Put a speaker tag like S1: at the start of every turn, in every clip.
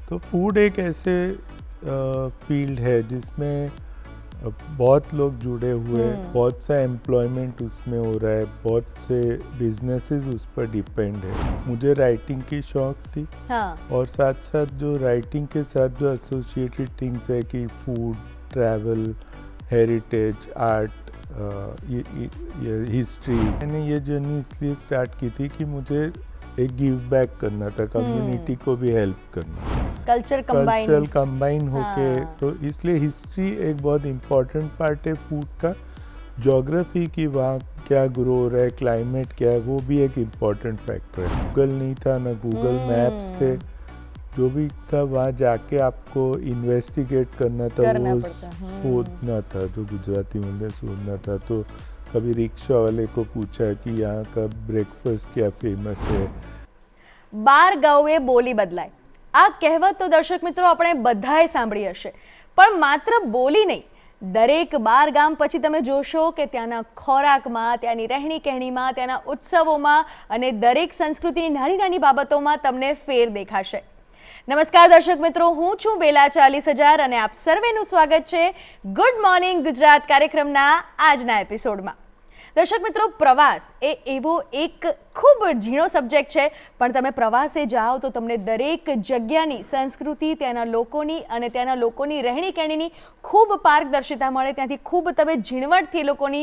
S1: तो फूड एक ऐसे फील्ड है जिसमें बहुत लोग जुड़े हुए हैं, बहुत सा एम्प्लॉयमेंट उसमें हो रहा है, बहुत से बिजनेसेस उस पर डिपेंड है। मुझे राइटिंग की शौक थी।
S2: हाँ।
S1: और साथ साथ जो राइटिंग के साथ जो एसोसिएटेड थिंग्स है कि फूड, ट्रैवल, हेरिटेज, आर्ट, ये हिस्ट्री, मैंने ये जर्नी इसलिए स्टार्ट की थी कि मुझे एक गिव बैक करना था, कम्युनिटी को भी हेल्प करना, कल्चरल कंबाइन होके। तो इसलिए हिस्ट्री एक बहुत इम्पोर्टेंट पार्ट है फूड का। ज्योग्राफी की वहाँ क्या ग्रो हो रहा है, क्लाइमेट क्या है, वो भी एक इम्पॉर्टेंट फैक्टर है। गूगल नहीं था, ना गूगल मैप्स थे, जो भी था वहाँ जाके आपको इन्वेस्टिगेट करना था, वो सोचना था, जो गुजराती में सोचना था। तो कभी रिक्शा वाले को पूछा कि यहाँ का ब्रेकफास्ट क्या फेमस है।
S2: બાર ગાઉએ બોલી બદલાય, આ કહેવત તો દર્શક મિત્રો આપણે બધાએ સાંભળી હશે, પણ માત્ર બોલી નહીં, દરેક બાર ગામ પછી તમે જોશો કે ત્યાંના ખોરાકમાં, ત્યાંની રહેણી કહેણીમાં, ત્યાંના ઉત્સવોમાં અને દરેક સંસ્કૃતિની નાની નાની બાબતોમાં તમને ફેર દેખાશે। નમસ્કાર દર્શક મિત્રો, હું છું બેલા 40,000 અને આપ સર્વેનું સ્વાગત છે ગુડ મોર્નિંગ ગુજરાત કાર્યક્રમના આજના એપિસોડમાં। દર્શક મિત્રો, પ્રવાસ એ એવો એક ખૂબ ઝીણો સબ્જેક્ટ છે, પણ તમે પ્રવાસે જાઓ તો તમને દરેક જગ્યાની સંસ્કૃતિ, ત્યાંના લોકોની અને ત્યાંના લોકોની રહેણી કહેણીની ખૂબ પારદર્શિતા મળે, ત્યાંથી ખૂબ તમે ઝીણવટથી એ લોકોની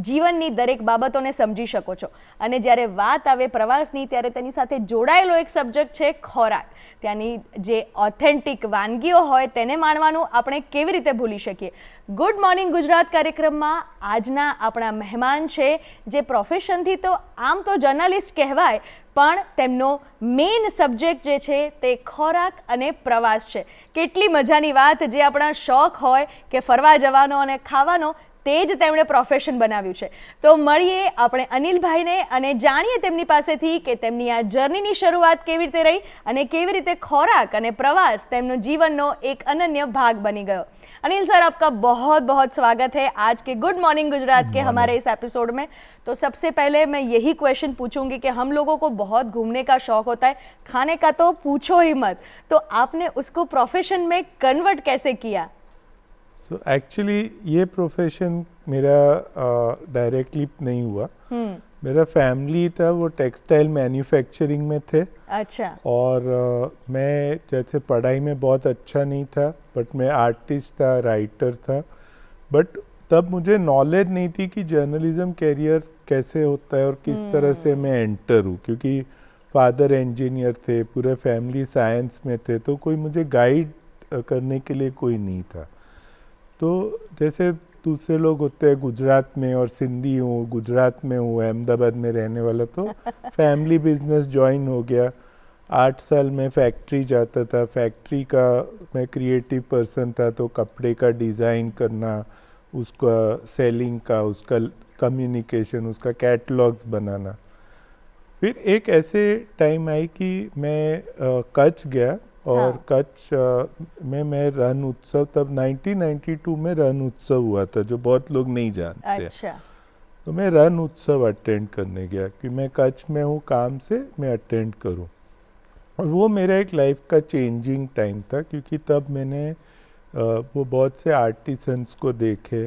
S2: જીવનની દરેક બાબતોને સમજી શકો છો। અને જ્યારે વાત આવે પ્રવાસની, ત્યારે તેની સાથે જોડાયેલો એક સબ્જેક્ટ છે ખોરાક। ત્યાંની જે ઓથેન્ટિક વાનગીઓ હોય તેને માણવાનું આપણે કેવી રીતે ભૂલી શકીએ। ગુડ મોર્નિંગ ગુજરાત કાર્યક્રમમાં આજના આપણા મહેમાન છે જે પ્રોફેશનથી તો આમ તો જર્નલિસ્ટ કહેવાય, પણ તેમનો મેઇન સબ્જેક્ટ જે છે તે ખોરાક અને પ્રવાસ છે। કેટલી મજાની વાત, જે આપણા શોખ હોય કે ફરવા જવાનો અને ખાવાનો, તે જ તેમણે પ્રોફેશન બનાવ્યું છે। તો મળીએ આપણે અનિલભાઈને અને જાણીએ તેમની પાસેથી કે તેમની આ જર્નીની શરૂઆત કેવી રીતે રહી અને કેવી રીતે ખોરાક અને પ્રવાસ તેમનો जीवनનો एक अनन्य भाग बनी गयो। अनिल सर, आपका बहुत बहुत स्वागत है आज के गुड मॉर्निंग गुजरात के हमारे इस एपिसोड में। तो सबसे पहले मैं यही क्वेश्चन पूछूंगी कि हम लोगों को बहुत घूमने का शौक होता है, खाने का तो पूछो ही मत, तो आपने उसको प्रोफेशन में कन्वर्ट कैसे किया?
S1: सो एक्चुअली ये प्रोफेशन मेरा डायरेक्टली नहीं हुआ। मेरा फैमिली था वो टेक्सटाइल मैन्युफैक्चरिंग में थे।
S2: अच्छा।
S1: और मैं जैसे पढ़ाई में बहुत अच्छा नहीं था, बट मैं आर्टिस्ट था, राइटर था। बट तब मुझे नॉलेज नहीं थी कि जर्नलिज्म कैरियर कैसे होता है और किस तरह से मैं एंटर हूँ, क्योंकि फादर इंजीनियर थे, पूरे फैमिली साइंस में थे, तो कोई मुझे गाइड करने के लिए कोई नहीं था। तो जैसे दूसरे लोग होते हैं गुजरात में, और सिंधी हूँ, गुजरात में हूँ, अहमदाबाद में रहने वाला, तो फैमिली बिजनेस ज्वाइन हो गया। 8 साल में फैक्ट्री जाता था, फैक्ट्री का मैं क्रिएटिव पर्सन था, तो कपड़े का डिज़ाइन करना, उसका सेलिंग का, उसका कम्युनिकेशन, उसका कैटलॉग्स बनाना। फिर एक ऐसे टाइम आई कि मैं कच्छ गया, और कच्छ में मैं रण उत्सव, तब 1992 में रण उत्सव हुआ था, जो बहुत लोग नहीं जानते।
S2: अच्छा।
S1: तो मैं रण उत्सव अटेंड करने गया कि मैं कच्छ में हूँ काम से, मैं अटेंड करूँ। और वो मेरा एक लाइफ का चेंजिंग टाइम था, क्योंकि तब मैंने वो बहुत से आर्टिसंस को देखे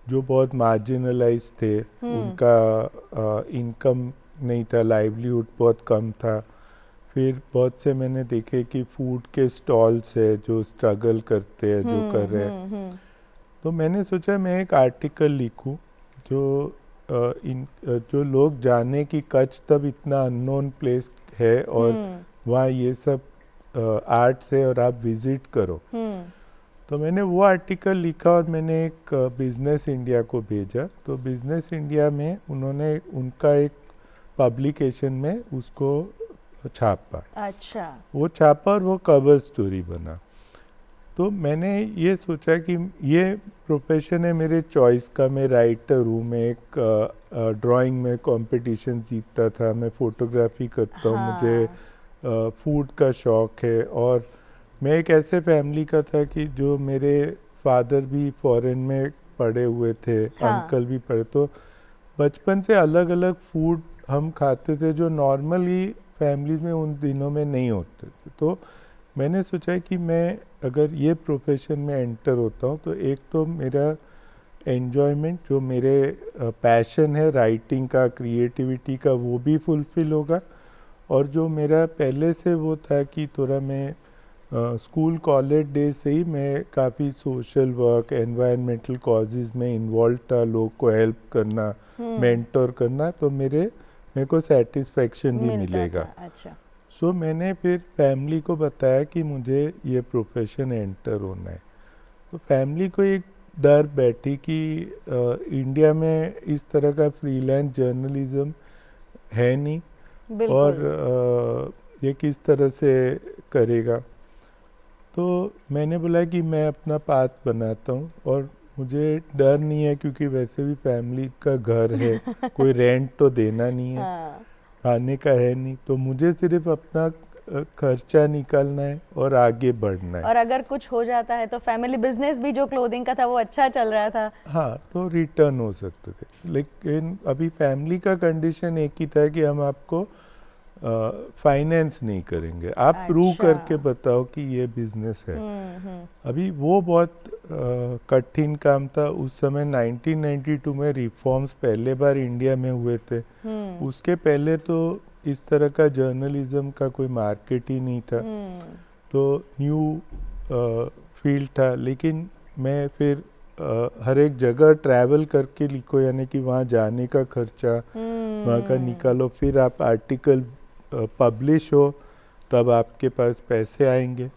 S1: जो बहुत मार्जिनलाइज थे, उनका इनकम नहीं था, लाइवलीहुड बहुत कम था। फिर बहुत से मैंने देखे कि फूड के स्टॉल्स है जो स्ट्रगल करते हैं, जो कर रहे हैं। तो मैंने सोचा मैं एक आर्टिकल लिखूं जो लोग जाने कि कच्छ तब इतना अननोन प्लेस है और वहाँ ये सब आर्ट्स है और आप विजिट करो। तो मैंने वो आर्टिकल लिखा और मैंने एक बिजनेस इंडिया को भेजा। तो बिजनेस इंडिया में उन्होंने उनका एक पब्लिकेशन में उसको छापा।
S2: अच्छा। वो
S1: छापा और वो कवर स्टोरी बना। तो मैंने ये सोचा कि ये प्रोफेशन है मेरे चॉइस का, मैं राइटर हूँ, मैं एक ड्राइंग में कंपटीशन जीतता था, मैं फोटोग्राफी करता हूँ, मुझे फूड का शौक़ है। और मैं एक ऐसे फैमिली का था कि जो मेरे फादर भी फॉरेन में पढ़े हुए थे, अंकल भी पढ़े, तो बचपन से अलग अलग फूड हम खाते थे जो नॉर्मली फैमिली में उन दिनों में नहीं होते थे। तो मैंने सोचा कि मैं अगर ये प्रोफेशन में एंटर होता हूँ तो एक तो मेरा एन्जॉयमेंट, जो मेरे पैशन है राइटिंग का, क्रिएटिविटी का, वो भी फुलफ़िल होगा। और जो मेरा पहले से वो था कि थोड़ा मैं स्कूल कॉलेज डेज से ही मैं काफ़ी सोशल वर्क, एनवायरमेंटल कॉजेज़ में इन्वॉल्व था, लोग को हेल्प करना, मेंटोर करना, तो मेरे को सेटिस्फेक्शन भी मिलेगा।
S2: अच्छा।
S1: सो मैंने फिर फैमिली को बताया कि मुझे ये प्रोफेशन एंटर होना है। तो फैमिली को एक डर बैठी कि इंडिया में इस तरह का फ्रीलांस जर्नलिज्म है नहीं, और ये किस तरह से करेगा। तो मैंने बोला कि मैं अपना पाथ बनाता हूँ, और मुझे डर नहीं है क्योंकि वैसे भी फैमिली का घर है, कोई रेंट तो देना नहीं है, खाने का है नहीं, तो मुझे सिर्फ अपना खर्चा निकालना है और आगे बढ़ना है।
S2: और अगर कुछ हो जाता है तो फैमिली बिजनेस भी जो क्लोथिंग का था वो अच्छा चल रहा था।
S1: हाँ, तो रिटर्न हो सकते थे, लेकिन अभी फैमिली का कंडीशन एक ही था कि हम आपको फाइनेंस नहीं करेंगे, आप प्रूव करके बताओ कि ये बिजनेस है। अभी वो बहुत कठिन काम था उस समय। 1992 में रिफॉर्म्स पहले बार इंडिया में हुए थे। उसके पहले तो इस तरह का जर्नलिज्म का कोई मार्केट ही नहीं था, तो न्यू फील्ड था। लेकिन मैं फिर हर एक जगह ट्रैवल करके लिखो, यानी कि वहाँ जाने का खर्चा वहाँ का निकालो, फिर आप आर्टिकल पब्लिश हो तब आपके पास पैसे आएंगे।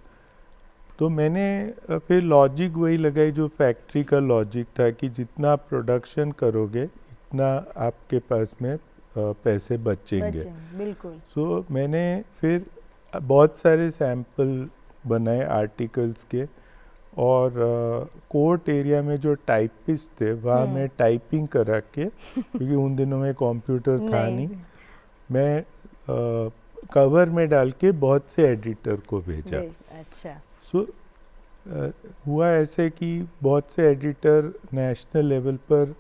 S1: तो मैंने फिर लॉजिक वही लगाई जो फैक्ट्री का लॉजिक था कि जितना आप प्रोडक्शन करोगे इतना आपके पास में पैसे बचेंगे।
S2: बिल्कुल।
S1: सो मैंने फिर बहुत सारे सैंपल बनाए आर्टिकल्स के, और कोर्ट एरिया में जो टाइपिस्ट थे वहाँ मैं टाइपिंग करा के क्योंकि उन दिनों में कंप्यूटर था नहीं, मैं कवर में डाल के बहुत से एडिटर को भेजा।
S2: अच्छा।
S1: सो हुआ ऐसे कि बहुत से एडिटर नेशनल लेवल पर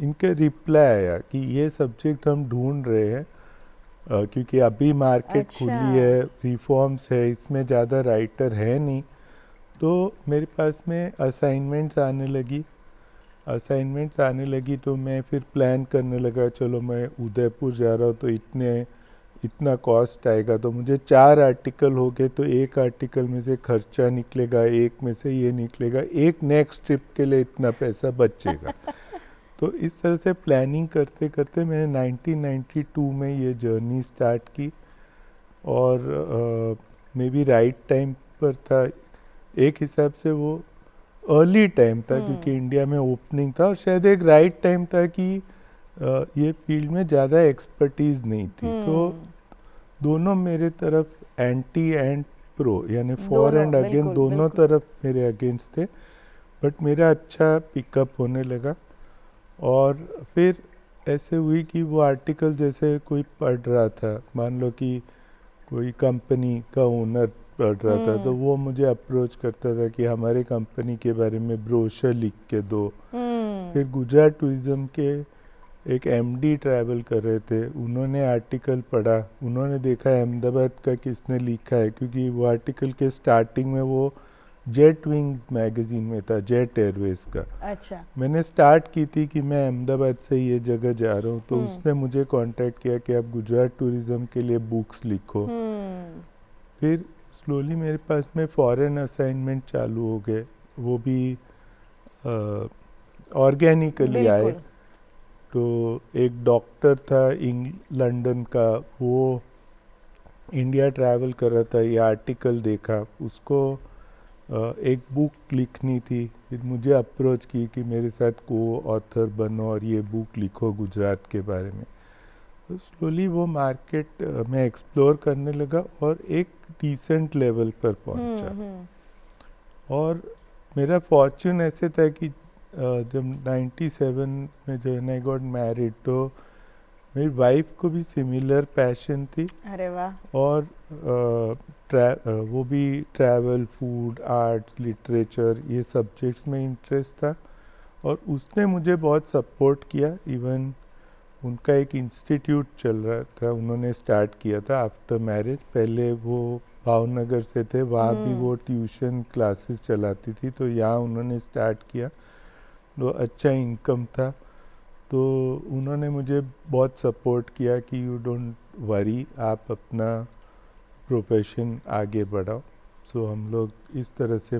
S1: इनके रिप्लाई आया कि ये सब्जेक्ट हम ढूंढ रहे हैं, क्योंकि अभी मार्केट खुली है, रिफॉर्म्स है, इसमें ज़्यादा राइटर है नहीं। तो मेरे पास में असाइनमेंट्स आने लगी तो मैं फिर प्लान करने लगा, चलो मैं उदयपुर जा रहा हूँ तो इतना कॉस्ट आएगा, तो मुझे 4 आर्टिकल हो गए, तो एक आर्टिकल में से खर्चा निकलेगा, एक में से ये निकलेगा, एक नेक्स्ट ट्रिप के लिए इतना पैसा बचेगा। तो इस तरह से प्लानिंग करते करते मैंने 1992 में ये जर्नी स्टार्ट की, और मे बी राइट टाइम पर था। एक हिसाब से वो अर्ली टाइम था क्योंकि इंडिया में ओपनिंग था, और शायद एक राइट टाइम था कि ये फील्ड में ज़्यादा एक्सपर्टीज़ नहीं थी। तो दोनों मेरे तरफ एंटी एंड प्रो, यानी फॉर एंड अगेंस्ट, दोनों तरफ मेरे अगेंस्ट थे, बट मेरा अच्छा पिकअप होने लगा। और फिर ऐसे हुई कि वो आर्टिकल जैसे कोई पढ़ रहा था, मान लो कि कोई कंपनी का ओनर पढ़ रहा था, तो वो मुझे अप्रोच करता था कि हमारे कंपनी के बारे में ब्रोशर लिख के दो। फिर गुजरात टूरिज्म के एक एमडी ट्रैवल कर रहे थे, उन्होंने आर्टिकल पढ़ा, उन्होंने देखा अहमदाबाद का किसने लिखा है, क्योंकि वो आर्टिकल के स्टार्टिंग में वो जेट विंग्स मैगजीन में था, जेट एयरवेज का।
S2: अच्छा।
S1: मैंने स्टार्ट की थी कि मैं अहमदाबाद से ये जगह जा रहा हूँ, तो उसने मुझे कांटेक्ट किया कि आप गुजरात टूरिज्म के लिए बुक्स लिखो। फिर स्लोली मेरे पास में फॉरेन असाइनमेंट चालू हो गए, वो भी ऑर्गेनिकली आए। तो एक डॉक्टर था लंदन का, वो इंडिया ट्रैवल कर रहा था, ये आर्टिकल देखा, उसको एक बुक लिखनी थी। फिर मुझे अप्रोच की कि मेरे साथ को ऑथर बनो और ये बुक लिखो गुजरात के बारे में। तो स्लोली वो मार्केट में एक्सप्लोर करने लगा और एक डिसेंट लेवल पर पहुंचा। और मेरा फॉर्च्यून ऐसे था कि जब 97 में जो है आई गॉट मैरिड, तो मेरी वाइफ को भी सिमिलर पैशन थी।
S2: अरे वाह।
S1: और वो भी ट्रैवल, फूड, आर्ट्स, लिटरेचर, ये सब्जेक्ट्स में इंटरेस्ट था, और उसने मुझे बहुत सपोर्ट किया। इवन उनका एक इंस्टीट्यूट चल रहा था, उन्होंने स्टार्ट किया था आफ्टर मैरिज। पहले वो भावनगर से थे, वहाँ भी वो ट्यूशन क्लासेस चलाती थी, तो यहाँ उन्होंने स्टार्ट किया, तो अच्छा इनकम था। तो उन्होंने मुझे बहुत सपोर्ट किया कि यू डोंट वरी, आप अपना प्रोफेशन आगे बढ़ाओ। सो हम लोग इस तरह से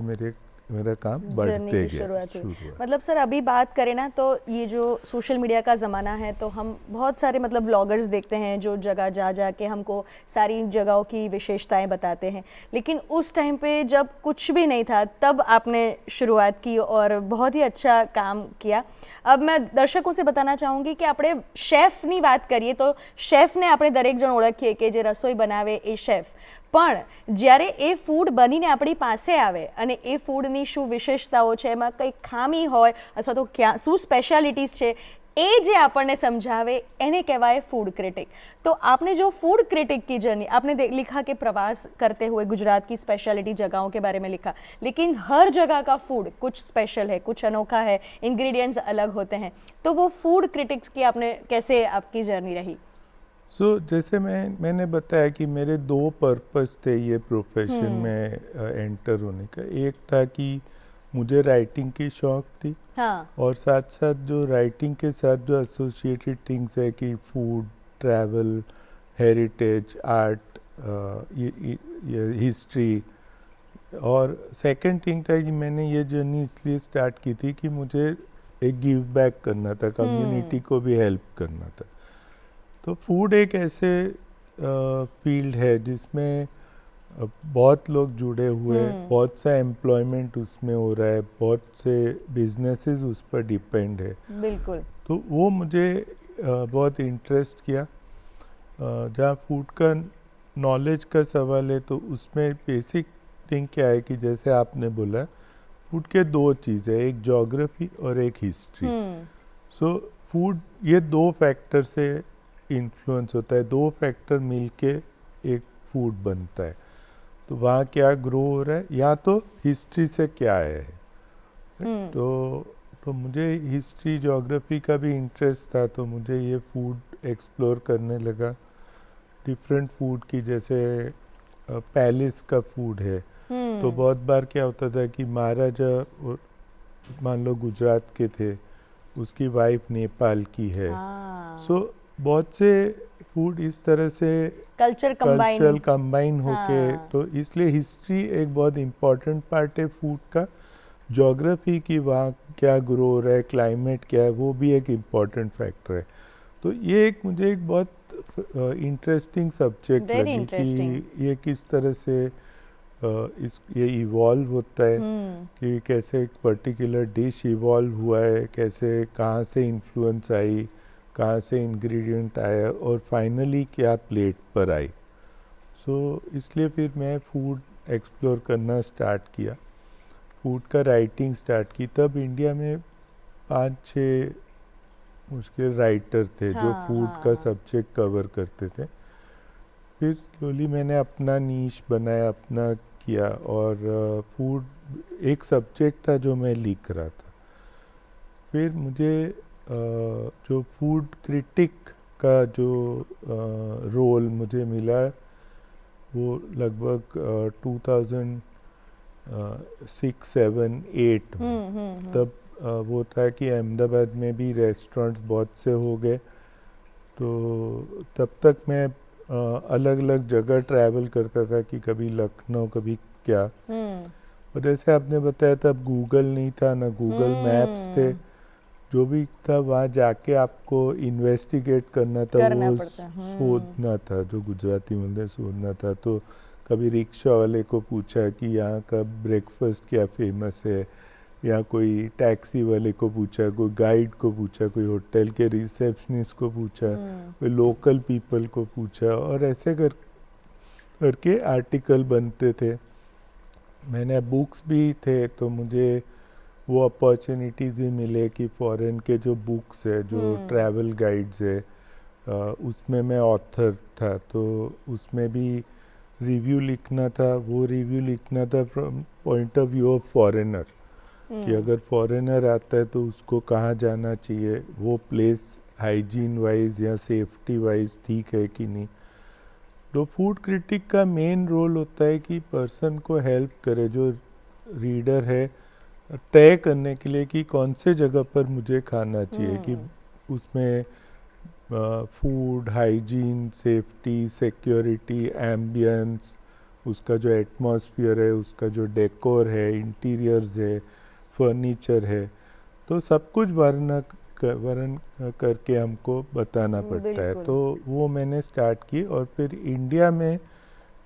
S1: मेरा काम
S2: जर्नी
S1: बढ़ते
S2: की
S1: गया।
S2: शुरुआत हुई।
S1: शुरुआत।
S2: मतलब सर अभी बात करें ना, तो ये जो सोशल मीडिया का ज़माना है, तो हम बहुत सारे मतलब व्लॉगर्स देखते हैं जो जगह जा जा के हमको सारी जगहों की विशेषताएं बताते हैं, लेकिन उस टाइम पे जब कुछ भी नहीं था तब आपने शुरुआत की और बहुत ही अच्छा काम किया। अब मैं दर्शकों से बताना चाहूँगी कि આપણે શેફની વાત કરીએ તો શેફને આપણે દરેક જણ ઓળખીએ કે જે રસોઈ બનાવે એ શેફ, પણ જ્યારે એ ફૂડ બનીને આપણી પાસે આવે અને એ ફૂડની શું વિશેષતાઓ છે, એમાં કંઈ ખામી હોય અથવા તો ક્યાં શું સ્પેશિયાલિટીઝ છે, એ જે આપણને समझावे એને કહેવાય फूड क्रिटिक। तो आपने जो फूड क्रिटिक की जर्नी, आपने लिखा कि प्रवास करते हुए गुजरात की स्पेशलिटी जगहों के बारे में लिखा, लेकिन हर जगह का फूड कुछ स्पेशल है, कुछ अनोखा है, इंग्रेडिएंट्स अलग होते हैं। तो वो फूड क्रिटिक्स की आपने कैसे आपकी जर्नी रही?
S1: जैसे मैंने बताया कि मेरे 2 पर्पस थे ये प्रोफेशन में एंटर होने का। एक था कि मुझे राइटिंग की शौक थी,
S2: हाँ,
S1: और साथ साथ जो राइटिंग के साथ जो एसोसिएटेड थिंग्स है कि फूड, ट्रैवल, हेरिटेज, आर्ट, ये हिस्ट्री। और सेकंड थिंग था कि मैंने ये जर्नी इसलिए स्टार्ट की थी कि मुझे एक गिव बैक करना था, कम्युनिटी को भी हेल्प करना था। तो फूड एक ऐसे फील्ड है जिसमें बहुत लोग जुड़े हुए हैं, बहुत सा एम्प्लॉयमेंट उसमें हो रहा है, बहुत से बिजनेसेस उस पर डिपेंड है।
S2: बिल्कुल।
S1: तो वो मुझे बहुत इंटरेस्ट किया। जहाँ फूड का नॉलेज का सवाल है, तो उसमें बेसिक थिंग क्या है कि जैसे आपने बोला, फूड के 2 चीज़ें, एक ज्योग्राफी और एक हिस्ट्री। सो फूड ये 2 फैक्टर से इन्फ्लुएंस होता है, 2 फैक्टर मिलके एक फूड बनता है। तो वहाँ क्या ग्रो हो रहा है, या तो हिस्ट्री से क्या है। तो मुझे हिस्ट्री, ज्योग्राफी का भी इंटरेस्ट था, तो मुझे ये फूड एक्सप्लोर करने लगा। डिफरेंट फूड की, जैसे पैलेस का फूड है, तो बहुत बार क्या होता था कि महाराजा मान लो गुजरात के थे, उसकी वाइफ नेपाल की है। सो बहुत से फूड इस तरह से
S2: कल्चर
S1: कंबाइन होके, तो इसलिए हिस्ट्री एक बहुत इम्पॉर्टेंट पार्ट है फूड का। ज्योग्राफी की वहाँ क्या ग्रो हो रहा है, क्लाइमेट क्या है, वो भी एक इम्पॉर्टेंट फैक्टर है। तो ये एक मुझे एक बहुत इंटरेस्टिंग सब्जेक्ट लगी कि ये किस तरह से ये इवॉल्व होता है, कि कैसे एक पर्टिकुलर डिश इवॉल्व हुआ है, कैसे कहाँ से इन्फ्लुएंस आई, कहाँ से इंग्रेडिएंट आया, और फाइनली क्या प्लेट पर आई। सो इसलिए फिर मैं फूड एक्सप्लोर करना स्टार्ट किया, फूड का राइटिंग स्टार्ट की। तब इंडिया में 5-6 मुश्किल राइटर थे जो फूड का सब्जेक्ट कवर करते थे। फिर स्लोली मैंने अपना नीश बनाया, अपना किया, और फूड एक सब्जेक्ट था जो मैं लिख रहा था। फिर मुझे जो फूड क्रिटिक का जो रोल मुझे मिला, वो लगभग 2006, 7, 8 में। तब वो था कि अहमदाबाद में भी रेस्टोरेंट्स बहुत से हो गए, तो तब तक मैं अलग अलग जगह ट्रैवल करता था, कि कभी लखनऊ, कभी क्या। और जैसे आपने बताया, तब गूगल नहीं था, ना गूगल मैप्स थे, जो भी था वहाँ जाके आपको इन्वेस्टिगेट करना था, वो शोधना था, जो गुजराती बोलते हैं शोधना था। तो कभी रिक्शा वाले को पूछा कि यहाँ का ब्रेकफास्ट क्या फेमस है, या कोई टैक्सी वाले को पूछा, कोई गाइड को पूछा, कोई होटल के रिसेप्शनिस्ट को पूछा, कोई लोकल पीपल को पूछा, और ऐसे करके आर्टिकल बनते थे। मैंने बुक्स भी थे, तो मुझे वो अपॉर्चुनिटीज भी मिले कि फॉरेन के जो बुक्स है, जो ट्रैवल गाइड्स है, उसमें मैं ऑथर था, तो उसमें भी रिव्यू लिखना था। वो रिव्यू लिखना था from point of view of foreigner, कि अगर फॉरेनर आता है तो उसको कहाँ जाना चाहिए, वो प्लेस हाइजीन वाइज या सेफ्टी वाइज ठीक है कि नहीं। तो फूड क्रिटिक का मेन रोल होता है कि पर्सन को हेल्प करे, जो रीडर है, तय करने के लिए कि कौन से जगह पर मुझे खाना चाहिए, कि उसमें food, hygiene, safety, security, ambience, उसका जो एटमॉस्फेयर है, उसका जो डेकोर है, इंटीरियर्स है, फर्नीचर है, तो सब कुछ वर्णन करके हमको बताना पड़ता है। तो वो मैंने स्टार्ट की और फिर इंडिया में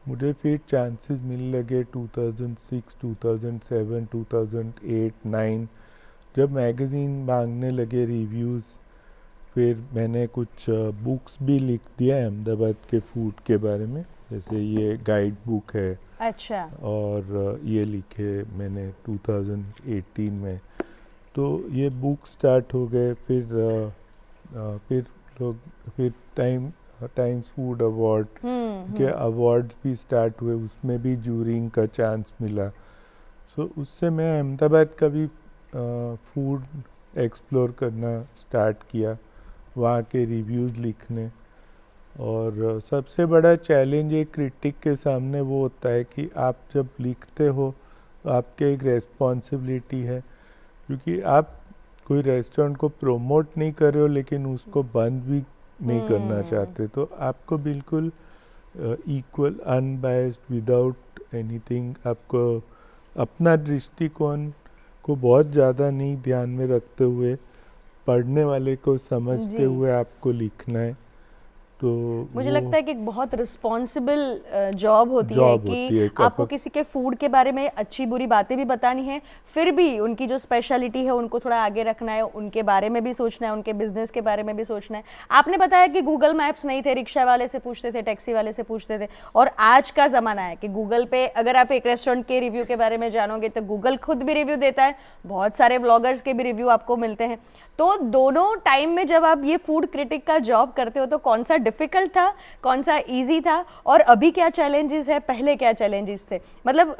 S1: मुझे फिर चांसेस मिलने लगे 2006, 2007, 2008, 9 जब मैगज़ीन मांगने लगे रिव्यूज़। फिर मैंने कुछ बुक्स भी लिख दिया अहमदाबाद के फूड के बारे में, जैसे ये गाइड बुक है।
S2: अच्छा।
S1: और ये लिखे मैंने 2018 में। तो ये बुक स्टार्ट हो गए। फिर टाइम्स फूड अवार्ड के अवार्ड्स भी स्टार्ट हुए, उसमें भी जूरिंग का चांस मिला। सो उससे मैं अहमदाबाद का भी फूड एक्सप्लोर करना स्टार्ट किया, वहाँ के रिव्यूज़ लिखने। और सबसे बड़ा चैलेंज एक क्रिटिक के सामने वो होता है कि आप जब लिखते हो तो आपके एक रेस्पॉन्सिबिलिटी है, क्योंकि आप कोई रेस्टोरेंट को प्रमोट नहीं कर रहे हो लेकिन उसको बंद भी नहीं करना चाहते। तो आपको बिल्कुल इक्वल, अनबायस्ड, विदाउट एनीथिंग, आपको अपना दृष्टिकोण को बहुत ज़्यादा नहीं ध्यान में रखते हुए, पढ़ने वाले को समझते हुए आपको लिखना है। तो
S2: मुझे लगता है कि एक बहुत रिस्पॉन्सिबल जॉब होती है कि आपको किसी के फूड के बारे में अच्छी बुरी बातें भी बतानी है, फिर भी उनकी जो स्पेशलिटी है उनको थोड़ा आगे रखना है, उनके बारे में भी सोचना है, उनके बिजनेस के बारे में भी सोचना है। आपने बताया कि गूगल मैप्स नहीं थे, रिक्शा वाले से पूछते थे, टैक्सी वाले से पूछते थे, और आज का ज़माना है कि गूगल पे अगर आप एक रेस्टोरेंट के रिव्यू के बारे में जानोगे तो गूगल खुद भी रिव्यू देता है, बहुत सारे व्लॉगर्स के भी रिव्यू आपको मिलते हैं। तो दोनों टाइम में जब आप ये फूड क्रिटिक का जॉब करते हो तो कौन सा डिफ़िकल्ट था, कौन सा इजी था, और अभी क्या चैलेंजेस है, पहले क्या चैलेंजेस थे? मतलब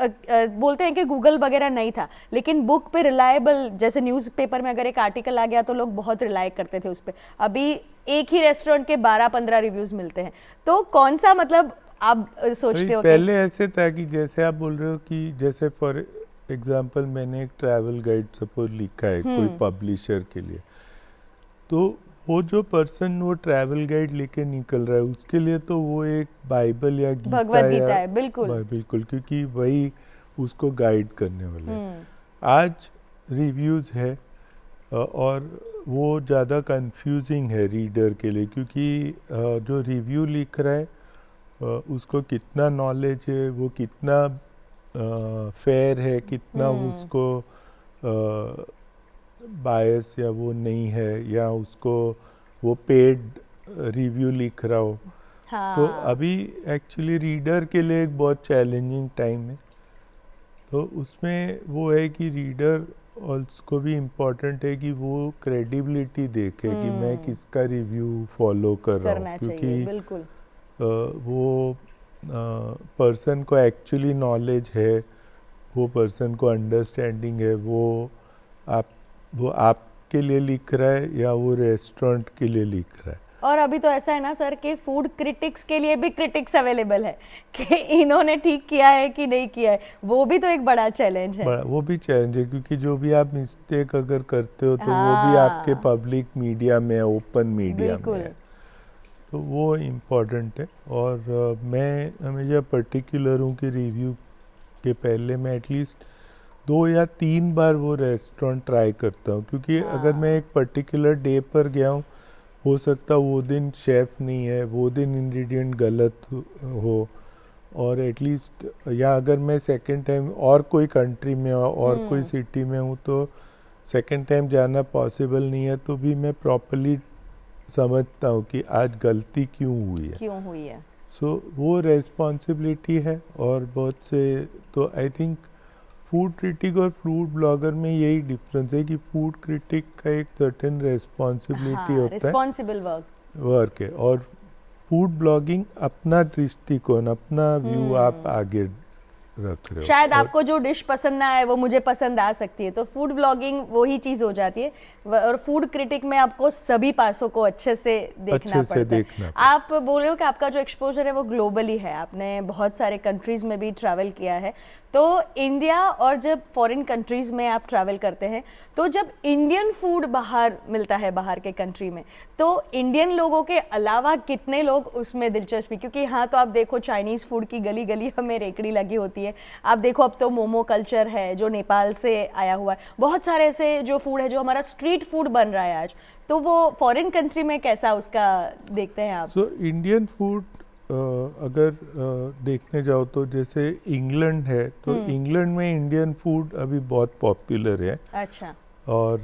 S2: बोलते हैं कि गूगल वगैरह नहीं था, लेकिन बुक पे रिलायबल, जैसे न्यूज़पेपर में अगर एक आर्टिकल आ गया तो लोग बहुत रिलाय करते थे उस पर। अभी एक ही रेस्टोरेंट के 12-15 रिव्यूज़ मिलते हैं। तो कौन सा, मतलब आप सोचते हो?
S1: पहले ऐसे था कि जैसे आप बोल रहे हो कि जैसे फॉर एग्जाम्पल मैंने एक ट्रैवल गाइड सपोज लिखा है कोई पब्लिशर के लिए, तो वो जो पर्सन वो ट्रैवल गाइड लेके निकल रहा है उसके लिए तो वो एक बाइबल या
S2: भगवद गीता है।
S1: बिल्कुल, क्योंकि वही उसको गाइड करने वाला है। आज रिव्यूज़ है और वो ज़्यादा कंफ्यूजिंग है रीडर के लिए, क्योंकि जो रिव्यू लिख रहा है उसको कितना नॉलेज है, वो कितना फेयर है, कितना उसको बायस या वो नहीं है, या उसको वो पेड रिव्यू लिख रहा हो। हाँ। तो अभी एक्चुअली रीडर के लिए एक बहुत चैलेंजिंग टाइम है। तो उसमें वो है कि रीडर को भी इम्पोर्टेंट है कि वो क्रेडिबिलिटी देखे कि मैं किसका रिव्यू फॉलो कर रहा हूँ, क्योंकि
S2: बिल्कुल
S1: वो पर्सन को एक्चुअली नॉलेज है, वो पर्सन को अंडरस्टैंडिंग है, वो आपके लिए लिख रहा है या वो रेस्टोरेंट के लिए लिख रहा है।
S2: और अभी तो ऐसा है ना सर कि फूड क्रिटिक्स के लिए भी क्रिटिक्स अवेलेबल है कि इन्होंने ठीक किया है कि नहीं किया है, वो भी तो एक बड़ा चैलेंज है।
S1: वो भी चैलेंज है, क्योंकि जो भी आप मिस्टेक अगर करते हो तो वो भी आपके पब्लिक मीडिया में, ओपन मीडिया में है, तो वो इम्पोर्टेंट है। और मैं हमेशा पर्टिकुलर हूँ कि रिव्यू के पहले मैं एटलीस्ट 2 या 3 बार वो रेस्टोरेंट ट्राई करता हूँ, क्योंकि अगर मैं एक पर्टिकुलर डे पर गया हूँ, हो सकता वो दिन शेफ़ नहीं है, वो दिन इंग्रेडिएंट गलत हो, और एटलीस्ट, या अगर मैं सेकंड टाइम और कोई कंट्री में और कोई सिटी में हूँ तो सेकंड टाइम जाना पॉसिबल नहीं है, तो भी मैं प्रॉपर्ली समझता हूँ कि आज गलती क्यों हुई है। सो वो रेस्पॉन्सिबिलिटी है। और बहुत से, तो आई थिंक फूड क्रिटिक और फूड ब्लॉगर में यही डिफरेंस है कि फूड क्रिटिक का एक सर्टेन रेस्पॉन्सिबिलिटी होता है,
S2: रिस्पॉन्सिबल
S1: वर्क है, और फूड ब्लॉगिंग अपना दृष्टिकोण, अपना व्यू आप आगे रख रहे हो।
S2: शायद
S1: और
S2: आपको जो डिश पसंद ना आए वो मुझे पसंद आ सकती है, तो फूड ब्लॉगिंग वही चीज़ हो जाती है। और फूड क्रिटिक में आपको सभी पासों को अच्छे से देखना पड़ता है। आप बोल रहे हो कि आपका जो एक्सपोजर है वो ग्लोबली है, आपने बहुत सारे कंट्रीज़ में भी ट्रैवल किया है। तो इंडिया और जब फॉरेन कंट्रीज़ में आप ट्रैवल करते हैं, तो जब इंडियन फूड बाहर मिलता है बाहर के कंट्री में, तो इंडियन लोगों के अलावा कितने लोग उसमें दिलचस्पी, क्योंकि यहाँ तो आप देखो चाइनीज़ फूड की गली गली हमें रेकड़ी लगी होती है। आप देखो अब तो मोमो कल्चर है जो नेपाल से आया हुआ है, बहुत सारे ऐसे जो फूड है जो हमारा स्ट्रीट फूड बन रहा है आज। तो वो फॉरेन कंट्री में कैसा उसका देखते हैं आप?
S1: तो इंडियन फूड अगर देखने जाओ तो जैसे इंग्लैंड है, तो इंग्लैंड में इंडियन फूड अभी बहुत पॉपुलर है।
S2: अच्छा।
S1: और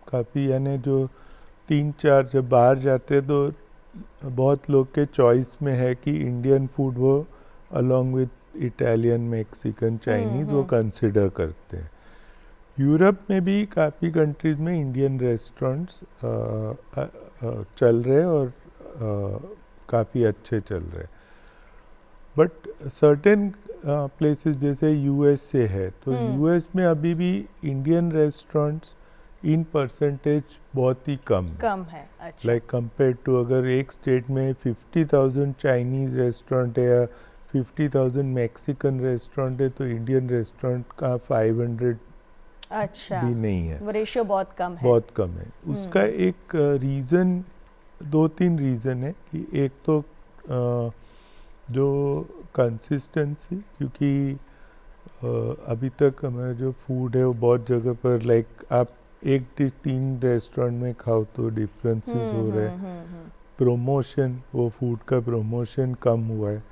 S1: काफ़ी यानी जो 3-4 जब बाहर जाते हैं तो बहुत लोग के चॉइस में है कि इंडियन फूड वो along with Italian, Mexican, Chinese वो कंसिडर करते हैं। यूरोप में भी काफ़ी कंट्रीज़ में इंडियन रेस्टोरेंट्स चल रहे और काफ़ी अच्छे चल रहे। बट सर्टेन प्लेसेस जैसे यूएस से है, तो यूएस में अभी भी इंडियन रेस्टोरेंट्स इन परसेंटेज बहुत ही कम
S2: है। अच्छा।
S1: लाइक कंपेयर टू अगर एक स्टेट में 50,000 चाइनीज़ रेस्टोरेंट है या 50,000 मैक्सिकन रेस्टोरेंट है, तो इंडियन रेस्टोरेंट का 500
S2: अच्छा
S1: भी नहीं है।
S2: वो रेशियो बहुत कम है।
S1: बहुत कम है। उसका एक रीज़न, 2-3 रीज़न है कि एक तो जो कंसिस्टेंसी, क्योंकि अभी तक हमारा जो फूड है वो बहुत जगह पर लाइक आप एक डिश 3 रेस्टोरेंट में खाओ तो डिफरेंसेस हो रहे हैं। प्रमोशन, वो फूड का प्रमोशन कम हुआ है।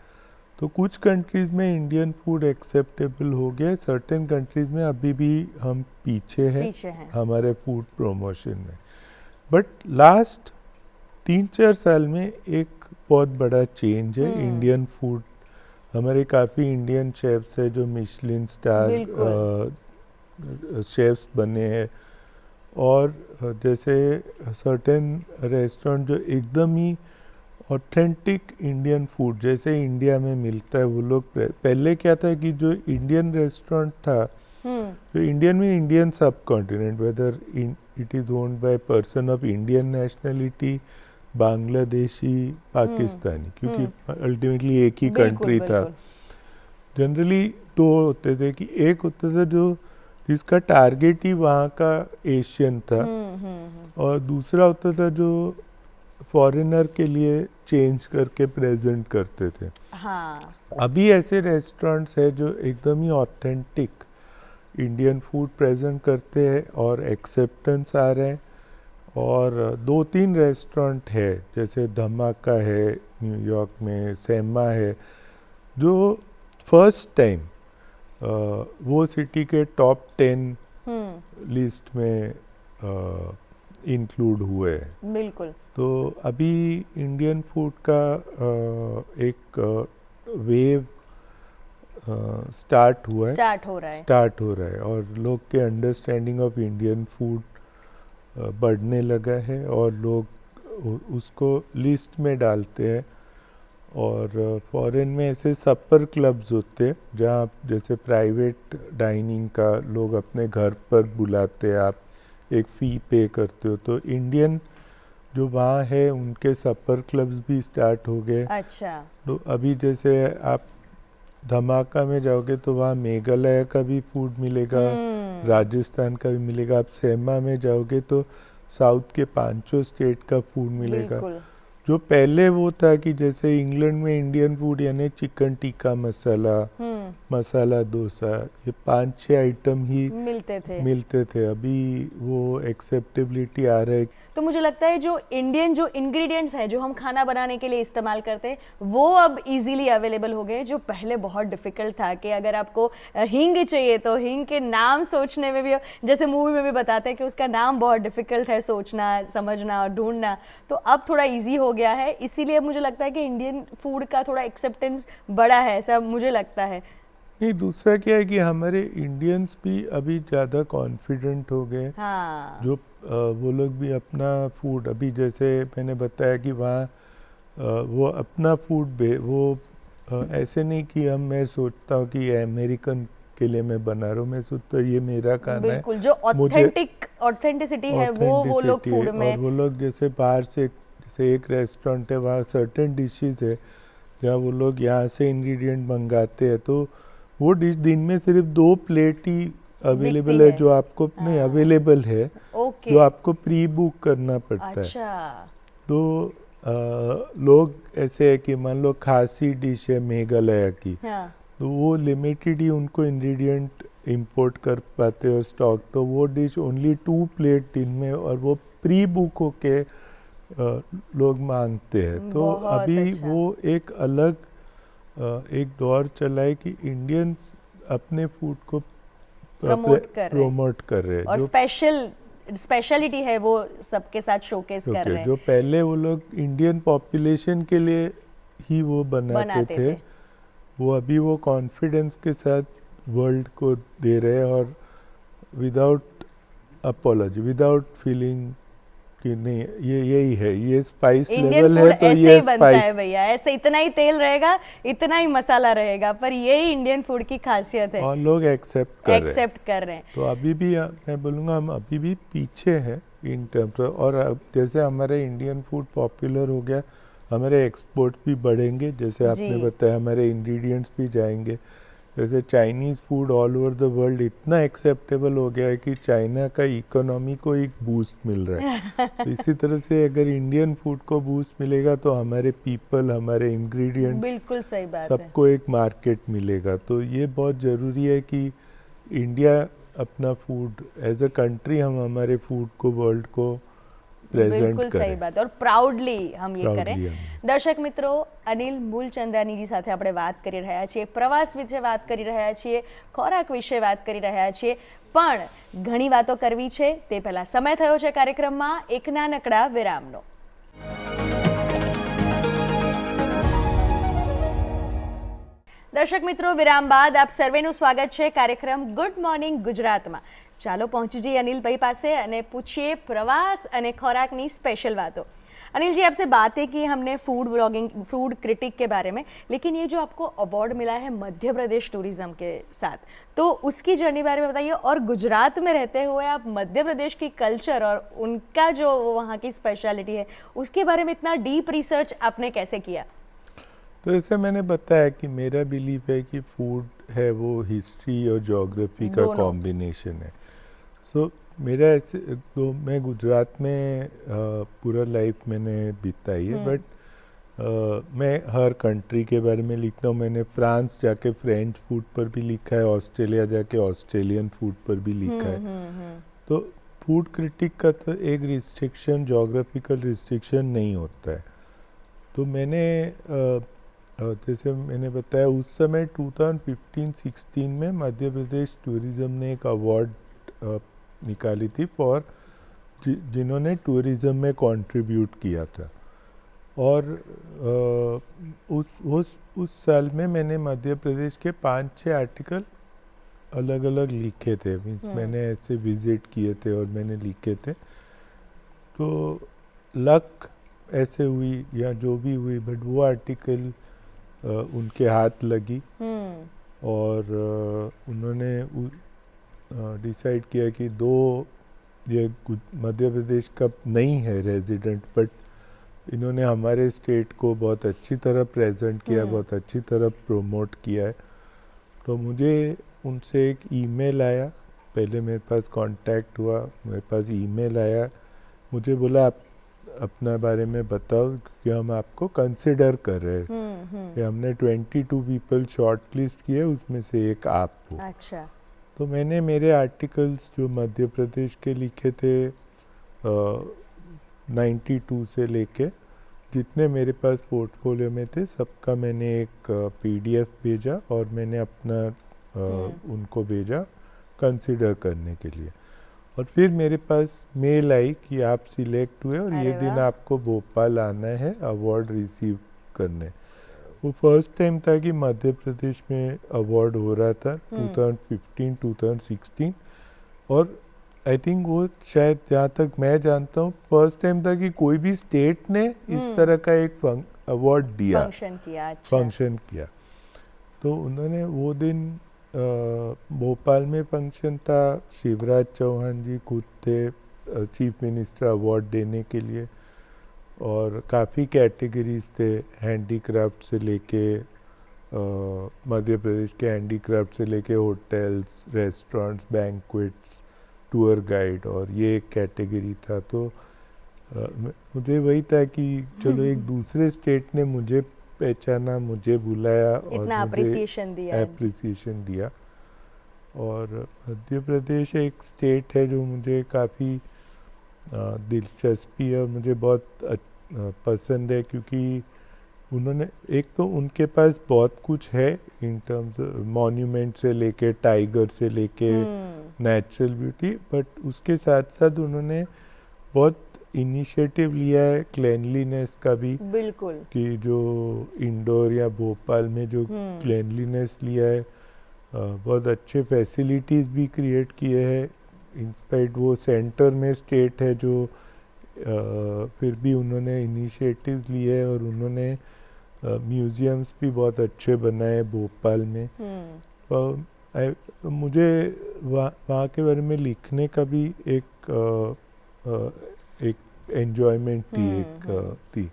S1: तो कुछ कंट्रीज़ में इंडियन फूड एक्सेप्टेबल हो गया, सर्टेन कंट्रीज़ में अभी भी हम पीछे हैं हमारे फूड प्रमोशन में। बट लास्ट 3-4 साल में एक बहुत बड़ा चेंज है। इंडियन फूड, हमारे काफ़ी इंडियन शेफ्स है जो मिशलिन स्टार शेफ्स बने हैं। और जैसे सर्टेन रेस्टोरेंट जो एकदम ही ऑथेंटिक इंडियन फूड जैसे इंडिया में मिलता है, वो लोग पहले क्या था कि जो इंडियन रेस्टोरेंट था, तो इंडियन में इंडियन सब continent, whether it is owned by person of Indian nationality, Bangladeshi, Pakistani, क्योंकि अल्टीमेटली एक ही कंट्री था। जनरली 2 होते थे कि एक होता था जो जिसका टारगेट ही वहाँ का एशियन था, और दूसरा होता था जो फॉरेनर के लिए चेंज करके प्रेजेंट करते थे।
S2: हाँ।
S1: अभी ऐसे रेस्टोरेंट्स हैं जो एकदम ही ऑथेंटिक इंडियन फूड प्रेजेंट करते हैं और एक्सेप्टेंस आ रहे हैं। और 2-3 रेस्टोरेंट है जैसे धमाका है न्यूयॉर्क में, सेमा है, जो फर्स्ट टाइम वो सिटी के टॉप 10 लिस्ट में इंक्लूड हुए हैं।
S2: बिल्कुल।
S1: तो अभी इंडियन फूड का एक वेव स्टार्ट हो रहा है और लोग के अंडरस्टैंडिंग ऑफ इंडियन फूड बढ़ने लगा है और लोग उसको लिस्ट में डालते हैं। और फॉरेन में ऐसे सपर क्लब्स होते हैं जहाँ जैसे प्राइवेट डाइनिंग का लोग अपने घर पर बुलाते हैं, आप एक फ़ी पे करते हो, तो इंडियन जो वहाँ है उनके सपर क्लब्स भी स्टार्ट हो गए।
S2: अच्छा।
S1: तो अभी जैसे आप धमाका में जाओगे तो वहाँ मेघालय का भी फूड मिलेगा, राजस्थान का भी मिलेगा। आप सेमा में जाओगे तो साउथ के 5 स्टेट का फूड मिलेगा। जो पहले वो था कि जैसे इंग्लैंड में इंडियन फूड यानी चिकन टिक्का मसाला, मसाला डोसा, ये 5-6 आइटम ही मिलते थे। अभी वो एक्सेप्टेबिलिटी आ रहा है।
S2: तो मुझे लगता है जो इंडियन जो इंग्रेडिएंट्स हैं जो हम खाना बनाने के लिए इस्तेमाल करते हैं वो अब इजीली अवेलेबल हो गए। जो पहले बहुत डिफ़िकल्ट था कि अगर आपको हींग चाहिए तो हींग के नाम सोचने में भी, जैसे मूवी में भी बताते हैं कि उसका नाम बहुत डिफ़िकल्ट है सोचना, समझना और ढूंढना, तो अब थोड़ा ईजी हो गया है। इसीलिए मुझे लगता है कि इंडियन फूड का थोड़ा एक्सेप्टेंस बढ़ा है, ऐसा मुझे लगता है।
S1: नहीं, दूसरा क्या है कि हमारे इंडियंस भी अभी ज़्यादा कॉन्फिडेंट हो गए।
S2: हाँ।
S1: जो वो लोग भी अपना फूड, अभी जैसे मैंने बताया कि वहाँ वो अपना फूड वो ऐसे नहीं कि मैं सोचता हूँ कि अमेरिकन के लिए मैं बना रहा हूँ, मैं सोचता हूँ ये मेरा खाना है,
S2: बिल्कुल, जो ऑथेंटिसिटी है वो लोग
S1: authenticity
S2: फूड
S1: है।
S2: में
S1: और वो लोग जैसे बाहर से, जैसे एक रेस्टोरेंट है वहाँ सर्टेन डिशेस है जहाँ वो लोग यहाँ से इंग्रेडिएंट मंगाते हैं, तो वो डिश दिन में सिर्फ 2 प्लेट ही अवेलेबल है,
S2: है।
S1: जो आपको नहीं
S2: हाँ।
S1: अवेलेबल है,
S2: ओके,
S1: जो आपको प्री बुक करना पड़ता है।
S2: अच्छा,
S1: तो लोग ऐसे है कि मान लो खासी डिश है मेघालय की,
S2: हाँ,
S1: तो वो लिमिटेड ही उनको इंग्रेडिएंट इंपोर्ट कर पाते हैं और स्टॉक, तो वो डिश ओनली 2 प्लेट दिन में, और वो प्री बुक होके लोग मांगते हैं। तो
S2: बहुत
S1: अभी
S2: अच्छा।
S1: वो एक अलग एक दौर चला है कि इंडियंस अपने फूड को प्रमोट कर रहे हैं,
S2: और
S1: जो
S2: स्पेशलिटी है वो सबके साथ शोकेस कर रहे हैं।
S1: जो पहले वो लोग इंडियन पॉपुलेशन के लिए ही वो बनाते थे, वो अभी वो कॉन्फिडेंस के साथ वर्ल्ड को दे रहे हैं, और विदाउट अपॉलॉजी, विदाउट फीलिंग कि नहीं ये यही है, ये स्पाइस लेवल है तो
S2: ऐसे
S1: ये
S2: ही बनता है
S1: स्पाइस,
S2: भैया, ऐसे इतना ही तेल रहेगा, इतना ही मसाला रहेगा, पर यही इंडियन फूड की खासियत है,
S1: और लोग एक्सेप्ट
S2: कर रहे हैं।
S1: तो अभी भी मैं बोलूँगा हम अभी भी पीछे हैं इन टर्म्स। और अब जैसे हमारे इंडियन फूड पॉपुलर हो गया, हमारे एक्सपोर्ट भी बढ़ेंगे, जैसे आपने बताया हमारे इंग्रेडिएंट्स भी जाएंगे। जैसे Chinese food all over the world इतना एक्सेप्टेबल हो गया है कि चाइना का इकोनॉमी को एक बूस्ट मिल रहा है। तो इसी तरह से अगर इंडियन फूड को बूस्ट मिलेगा तो हमारे पीपल, हमारे इंग्रेडिएंट्स,
S2: बिल्कुल सही बात है,
S1: सबको एक मार्केट मिलेगा। तो ये बहुत ज़रूरी है कि इंडिया अपना फूड एज अ कंट्री, हम हमारे फूड को वर्ल्ड को प्रेजेंट
S2: बिल्कुल
S1: करें,
S2: सही बात, और प्राउडली हम ये करें।
S1: proudly
S2: દર્શક મિત્રો, અનિલ મૂલચંદાનીજી સાથે આપણે વાત કરી રહ્યા છીએ, પ્રવાસ વિશે વાત કરી રહ્યા છીએ, ખોરાક વિશે વાત કરી રહ્યા છીએ, પણ ઘણી વાતો કરવી છે તે પહેલાં સમય થયો છે કાર્યક્રમમાં એક નાનકડા વિરામનો। દર્શક મિત્રો, વિરામ બાદ આપ સર્વેનું સ્વાગત છે કાર્યક્રમ ગુડ મોર્નિંગ ગુજરાતમાં। ચાલો પહોંચી જઈએ अनिल પાસે અને પૂછીએ પ્રવાસ અને ખોરાકની સ્પેશિયલ વાતો। अनिल जी, आपसे बातें की हमने फूड ब्लॉगिंग, फूड क्रिटिक के बारे में, लेकिन ये जो आपको अवार्ड मिला है मध्य प्रदेश टूरिज्म के साथ, तो उसकी जर्नी बारे में बताइए। और गुजरात में रहते हुए आप मध्य प्रदेश की कल्चर और उनका जो वहाँ की स्पेशलिटी है उसके बारे में इतना डीप रिसर्च आपने कैसे किया?
S1: तो जैसे मैंने बताया कि मेरा बिलीफ है कि फूड है वो हिस्ट्री और ज्योग्राफी का कॉम्बिनेशन है। सो मेरा ऐसे मैं गुजरात में पूरा लाइफ मैंने बिताई है, बट मैं हर कंट्री के बारे में लिखता हूँ। मैंने फ्रांस जाके फ्रेंच फूड पर भी लिखा है, ऑस्ट्रेलिया जाके ऑस्ट्रेलियन फूड पर भी लिखा है। तो फूड क्रिटिक का तो एक रिस्ट्रिक्शन, जोग्राफिकल रिस्ट्रिक्शन नहीं होता है। तो मैंने जैसे मैंने बताया उस समय 2015-16 में मध्य प्रदेश टूरिज़्म ने एक अवार्ड निकाली थी फॉर जिन्होंने टूरिज़्म में कंट्रीब्यूट किया था। और उस साल में मैंने मध्य प्रदेश के 5-6 आर्टिकल अलग अलग लिखे थे, मीन्स मैंने ऐसे विज़िट किए थे और मैंने लिखे थे। तो लक ऐसे हुई या जो भी हुई, बट वो आर्टिकल उनके हाथ लगी और उन्होंने डिसाइड किया कि ये मध्य प्रदेश का नहीं है रेजिडेंट, बट इन्होंने हमारे स्टेट को बहुत अच्छी तरह प्रेजेंट किया, बहुत अच्छी तरह प्रोमोट किया है। तो मुझे उनसे एक ईमेल आया, पहले मेरे पास कांटेक्ट हुआ, मेरे पास ईमेल आया, मुझे बोला आप अपना बारे में बताओ कि हम आपको कंसिडर कर रहे हैं। हमने 22 पीपल शॉर्ट लिस्ट किए, उसमें से एक आप हो।
S2: अच्छा।
S1: तो मैंने मेरे आर्टिकल्स जो मध्य प्रदेश के लिखे थे 92 से लेके जितने मेरे पास पोर्टफोलियो में थे, सबका मैंने एक PDF भेजा और मैंने अपना उनको भेजा कंसिडर करने के लिए। और फिर मेरे पास मेल आई कि आप सिलेक्ट हुए और ये दिन आपको भोपाल आना है अवार्ड रिसीव करने। वो फर्स्ट टाइम था कि मध्य प्रदेश में अवार्ड हो रहा था 2015-2016, और आई थिंक वो शायद जहाँ तक मैं जानता हूँ फर्स्ट टाइम था कि कोई भी स्टेट ने इस तरह का एक अवार्ड दिया,
S2: फंक्शन किया। अच्छा।
S1: फंक्शन किया। तो उन्होंने वो दिन भोपाल में फंक्शन था, शिवराज चौहान जी खुद थे चीफ मिनिस्टर अवार्ड देने के लिए, और काफ़ी कैटेगरीज थे, हैंडीक्राफ्ट से लेके मध्य प्रदेश के हैंडीक्राफ्ट से लेके hotels, restaurants, banquets, tour guide, और ये एक कैटेगरी था। तो मुझे वही था कि चलो एक दूसरे स्टेट ने मुझे पहचाना, मुझे बुलाया और
S2: इतना अप्रिसिएशन दिया।
S1: एप्रिसिएशन दिया। और मध्य प्रदेश एक स्टेट है जो मुझे काफ़ी दिलचस्पी है, मुझे बहुत पसंद है, क्योंकि उन्होंने एक तो उनके पास बहुत कुछ है इन टर्म्स मॉन्यूमेंट से लेके टाइगर से लेके नेचुरल ब्यूटी, बट उसके साथ साथ उन्होंने बहुत इनिशिएटिव लिया है क्लेanलीनेस का भी।
S2: बिल्कुल। कि
S1: जो इंदौर या भोपाल में जो क्लेanलीनेस लिया है, बहुत अच्छे फैसिलिटीज़ भी क्रिएट किए हैं। इनफैक्ट वो सेंटर में स्टेट है जो फिर भी उन्होंने इनिशिएटिव्स लिए हैं, और उन्होंने म्यूज़ियम्स भी बहुत अच्छे बनाए भोपाल में। मुझे वहाँ के बारे में लिखने का भी एक एन्जॉयमेंट थी।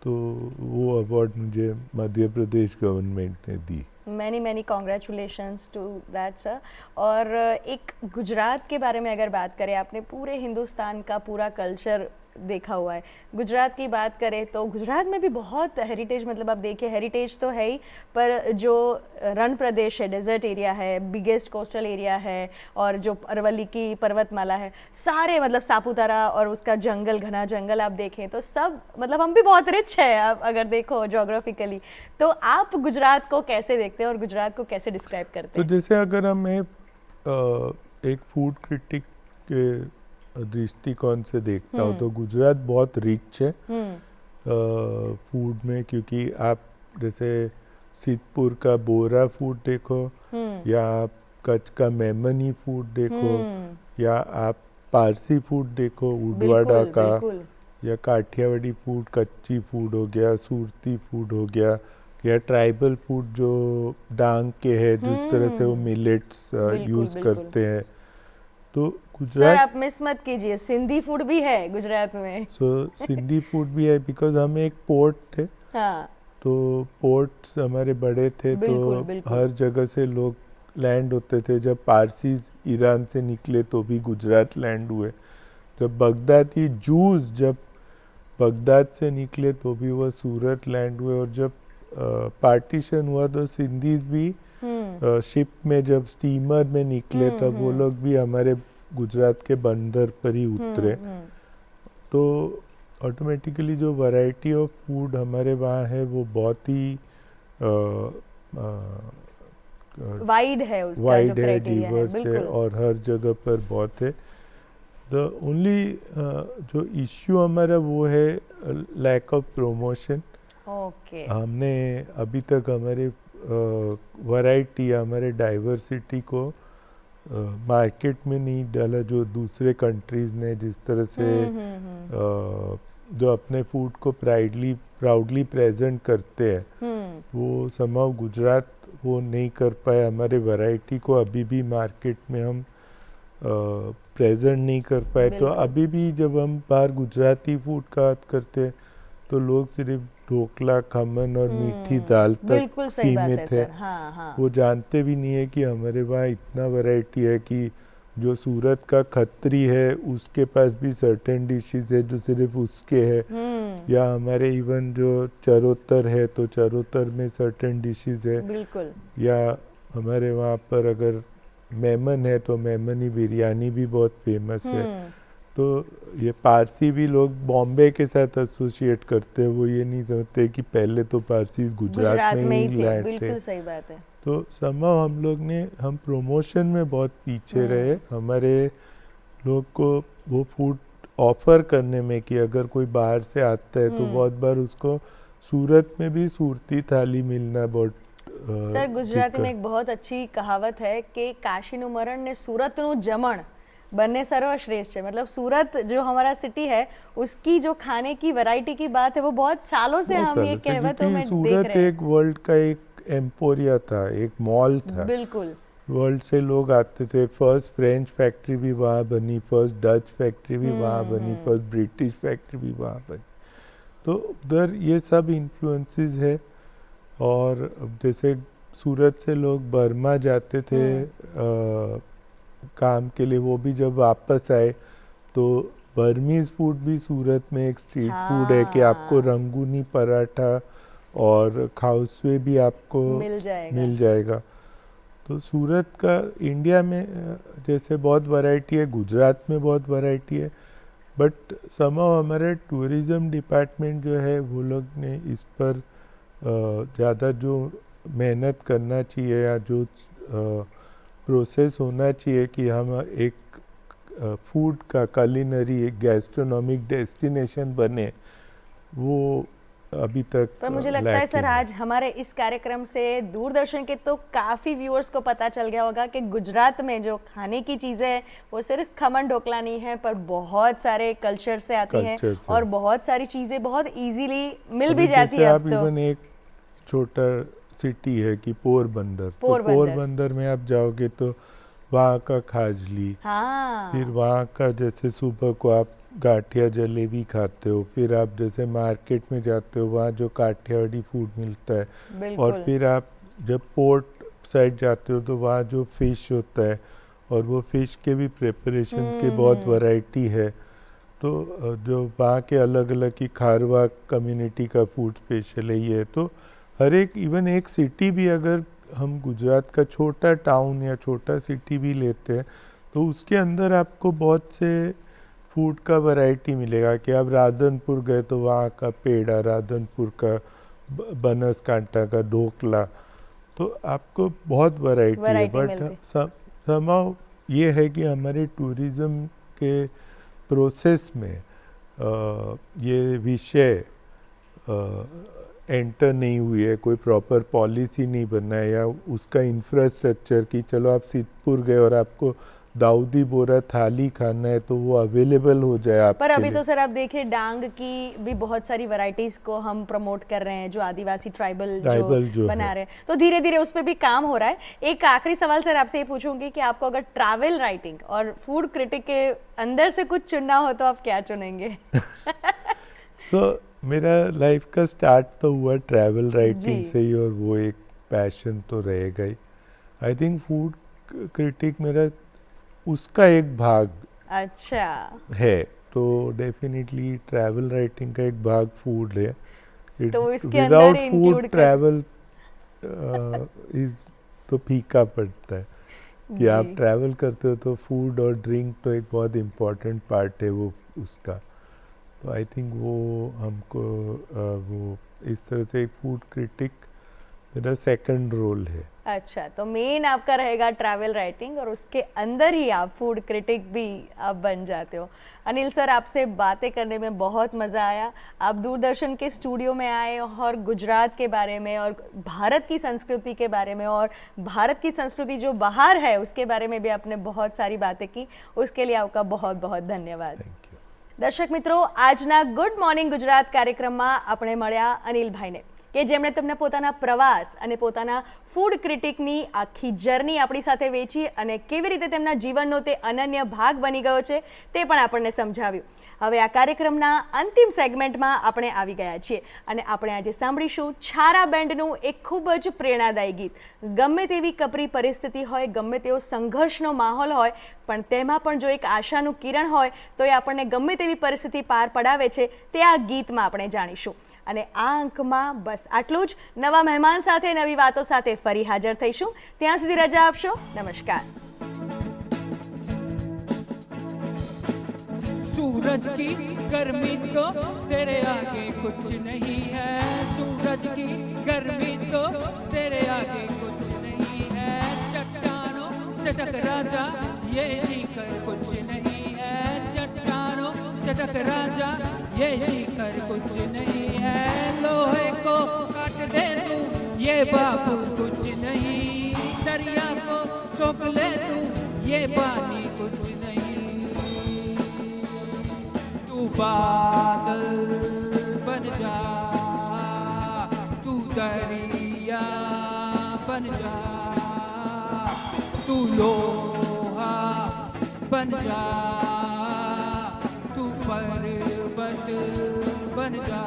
S1: तो वो अवार्ड मुझे मध्य प्रदेश गवर्नमेंट ने दी।
S2: Many congratulations to that sir. और एक गुजरात के बारे में अगर बात करें, आपने पूरे हिंदुस्तान का पूरा कल्चर देखा हुआ है। गुजरात की बात करें तो गुजरात में भी बहुत हेरिटेज, मतलब आप देखिए हेरिटेज तो है ही, पर जो रण प्रदेश है, डेजर्ट एरिया है, बिगेस्ट कोस्टल एरिया है, और जो अरवली की पर्वतमाला है, सारे मतलब सापुतारा और उसका जंगल, घना जंगल आप देखें तो सब, मतलब हम भी बहुत रिच है आप अगर देखो जोग्राफिकली। तो आप गुजरात को कैसे देखते हैं और गुजरात को कैसे डिस्क्राइब करते हैं?
S1: तो जैसे अगर हम एक फूड क्रिटिक के दृष्टिकोण से देखता हूँ तो गुजरात बहुत रिच है फूड में, क्योंकि आप जैसे सिद्धपुर का बोरा फूड देखो, या आप कच्छ का मेमनी फूड देखो, या आप पारसी फूड देखो उडवाडा का, या काठियावाड़ी फूड, कच्ची फूड हो गया, सूरती फूड हो गया, या ट्राइबल फूड जो डांग के है, जिस तरह से वो मिलेट्स यूज़ करते हैं। तो गुजरात,
S2: सर आप मिस मत कीजिए, सिंधी फूड भी है गुजरात में।
S1: सिंधी फूड भी है, बिकॉज हम एक पोर्ट थे।
S2: हाँ।
S1: तो पोर्ट्स हमारे बड़े थे, तो हर जगह से लोग लैंड होते थे। जब पारसीज ईरान से निकले तो भी गुजरात लैंड हुए। जब बगदादी जूस जब बगदाद से निकले तो भी वह सूरत लैंड हुए। और जब पार्टीशन हुआ तो सिंधीज भी शिप में, जब स्टीमर में निकले तब वो लोग भी हमारे गुजरात के बंदर पर ही उतरे। तो ऑटोमेटिकली जो वैरायटी ऑफ फूड हमारे वहाँ है वो बहुत ही
S2: वाइड है, उसका
S1: वाइड
S2: जो
S1: है,
S2: क्राइटेरिया
S1: डिवर्स है, और हर जगह पर बहुत है। द ओनली जो इश्यू हमारा वो है लैक ऑफ प्रमोशन।
S2: ओके।
S1: हमने अभी तक हमारे वैरायटी, हमारे डाइवर्सिटी को मार्केट में नहीं डाला, जो दूसरे कंट्रीज़ ने जिस तरह से जो अपने फूड को प्राउडली प्रेजेंट करते हैं, वो समहाउ गुजरात वो नहीं कर पाए। हमारे वैरायटी को अभी भी मार्केट में हम प्रेजेंट नहीं कर पाए। तो अभी भी जब हम बाहर गुजराती फूड का बात करते हैं तो लोग सिर्फ ढोकला, खमन और मीठी दाल तक सीमित है।
S2: हाँ।
S1: वो जानते भी नहीं है कि हमारे वहाँ इतना वैरायटी है कि जो सूरत का खत्री है उसके पास भी सर्टेन डिशेस है जो सिर्फ उसके है, या हमारे इवन जो चरोतर है तो चरोतर में सर्टेन डिशेस है।
S2: बिल्कुल।
S1: या हमारे वहाँ पर अगर मेमन है तो मेमनी बिरयानी भी बहुत फेमस है। तो ये पारसी भी लोग बॉम्बे के साथ एसोसिएट करते हैं, वो ये नहीं समझते कि पहले तो पारसी गुजरात में ही लैंड थे।
S2: बिल्कुल सही बात है।
S1: तो समहाउ हम प्रमोशन में बहुत पीछे रहे। हमारे लोग को वो फूड ऑफर करने में कि अगर कोई बाहर से आता है तो बहुत बार उसको सूरत में भी सूरती थाली मिलना बहुत
S2: सर गुजराती में एक बहुत अच्छी कहावत है कि काशीनु मरण ने सूरतनु जमण बनने सर्वश्रेष्ठ है। मतलब सूरत जो हमारा सिटी है उसकी जो खाने की वैरायटी की बात है वो बहुत सालों से हम ये कहावतों में देख
S1: सूरत
S2: रहे हैं।
S1: एक वर्ल्ड का एक एम्पोरिया था, एक मॉल था।
S2: बिल्कुल।
S1: वर्ल्ड से लोग आते थे। फर्स्ट फ्रेंच फैक्ट्री भी वहाँ बनी, फर्स्ट डच फैक्ट्री भी वहाँ बनी, फर्स्ट ब्रिटिश फैक्ट्री भी वहाँ बनी। तो उधर ये सब इन्फ्लुएंसेस है। और अब जैसे सूरत से लोग बर्मा जाते थे काम के लिए, वो भी जब वापस आए तो बर्मीज फूड भी सूरत में एक स्ट्रीट फूड है कि आपको रंगूनी पराठा और खाउसवे भी आपको मिल जाएगा। तो सूरत का इंडिया में जैसे बहुत वैरायटी है, गुजरात में बहुत वैरायटी है, बट समहाउ हमारे टूरिज़्म डिपार्टमेंट जो है वो लोग ने इस पर ज़्यादा जो मेहनत करना चाहिए या जो प्रोसेस होना चाहिए कि हम एक फूड का कुलिनरी एक गैस्ट्रोनॉमिक डेस्टिनेशन बने, वो अभी तक
S2: पर मुझे लगता है सर आज हमारे इस कार्यक्रम से दूरदर्शन के तो काफ़ी व्यूअर्स को पता चल गया होगा कि गुजरात में जो खाने की चीज़ें हैं वो सिर्फ खमन ढोकला नहीं है, पर बहुत सारे कल्चर से आती हैं और बहुत सारी चीज़ें बहुत इजीली मिल भी जाती है।
S1: अब तो इवन एक छोटा सिटी है कि पोरबंदर, तो पोरबंदर में आप जाओगे तो वहाँ का खाजली, फिर वहाँ का जैसे सुबह को आप गाठिया जलेबी खाते हो, फिर आप जैसे मार्केट में जाते हो वहाँ जो काठियावाड़ी फूड मिलता है, और फिर आप जब पोर्ट साइड जाते हो तो वहाँ जो फिश होता है और वो फिश के भी प्रिपरेशन के बहुत वैरायटी है। तो जो वहाँ के अलग अलग की खारवा कम्युनिटी का फूड स्पेशल है ये। तो हर एक इवन एक सिटी भी अगर हम गुजरात का छोटा टाउन या छोटा सिटी भी लेते हैं तो उसके अंदर आपको बहुत से फूड का वैरायटी मिलेगा कि आप राधनपुर गए तो वहाँ का पेड़ा, राधनपुर का बनासकांठा का ढोकला, तो आपको बहुत वैरायटी है। बट समहाउ ये है कि हमारे टूरिज़्म के प्रोसेस में ये विषय एंटर नहीं हुई है, कोई प्रॉपर पॉलिसी नहीं बना है या उसका इंफ्रास्ट्रक्चर कि चलो आप सिद्धपुर गए और आपको दाऊदी बोरा थाली खाना है तो वो अवेलेबल हो जाए आपके
S2: पर अभी
S1: लिए।
S2: तो सर आप देखिए डांग की भी बहुत सारी वैरायटीज को हम प्रमोट कर रहे हैं, जो आदिवासी ट्राइबल जो बना रहे हैं, तो धीरे धीरे उस पर भी काम हो रहा है। एक आखिरी सवाल सर आपसे ये पूछूंगी कि आपको अगर ट्रैवल राइटिंग और फूड क्रिटिक के अंदर से कुछ चुनना हो तो आप क्या चुनेंगे?
S1: मेरा लाइफ का स्टार्ट तो हुआ ट्रैवल राइटिंग से ही और वो एक पैशन तो रहेगा ही। आई थिंक फूड क्रिटिक मेरा उसका एक भाग है, तो डेफिनेटली ट्रैवल राइटिंग का एक भाग फूड है।
S2: तो इसके विदाउट
S1: फूड ट्रैवल इज तो फीका पड़ता है कि आप ट्रैवल करते हो तो फूड और ड्रिंक तो एक बहुत इम्पोर्टेंट पार्ट है वो उसका। तो आई थिंक वो हमको वो इस तरह से एक फूड क्रिटिक मेरा सेकंड रोल है।
S2: अच्छा, तो मेन आपका रहेगा ट्रैवल राइटिंग और उसके अंदर ही आप फूड क्रिटिक भी आप बन जाते हो। अनिल सर, आपसे बातें करने में बहुत मज़ा आया। आप दूरदर्शन के स्टूडियो में आए और गुजरात के बारे में और भारत की संस्कृति के बारे में और भारत की संस्कृति जो बाहर है उसके बारे में भी आपने बहुत सारी बातें की, उसके लिए आपका बहुत बहुत धन्यवाद। दर्शक मित्रों, આજના ગુડ મોર્નિંગ ગુજરાત કાર્યક્રમમાં આપણે મળ્યા અનિલભાઈને કે જેમણે તમને પોતાના પ્રવાસ અને પોતાના ફૂડ ક્રિટિકની આખી જર્ની આપણી સાથે વેચી અને કેવી રીતે તેમના જીવનનો તે અનન્ય ભાગ બની ગયો છે તે પણ આપણને સમજાવ્યું। હવે આ કાર્યક્રમના અંતિમ સેગમેન્ટમાં આપણે આવી ગયા છીએ અને આપણે આજે સાંભળીશું છારા બેન્ડનું એક ખૂબ જ પ્રેરણાદાયી ગીત। ગમે તેવી કપરી પરિસ્થિતિ હોય, ગમે તેવો સંઘર્ષનો માહોલ હોય, પણ તેમાં પણ જો એક આશાનું કિરણ હોય તો એ આપણને ગમે તેવી પરિસ્થિતિ પાર પડાવે છે, તે આ ગીતમાં આપણે જાણીશું। અને આ અંકમાં બસ આટલું જ। નવા મહેમાન સાથે નવી વાતો સાથે ફરી હાજર થઈશું। ત્યાં સુધી રજા આપશો। નમસ્કાર।
S3: सूरज की गर्मी तो तेरे आगे कुछ नहीं है, सूरज की गर्मी तो तेरे आगे कुछ नहीं है। चट्टानों से टकरा जा, ये शिखर कुछ नहीं है। चट्टानों से टकरा जा, ये शिखर कुछ नहीं है। लोहे को काट दे तू, ये बाबू कुछ नहीं। दरिया को सोख ले तू, ये पानी कुछ नहीं। बादल बन जा, तू दरिया बन जा, तू लोहा बन जा, तू पर्वत बन जा।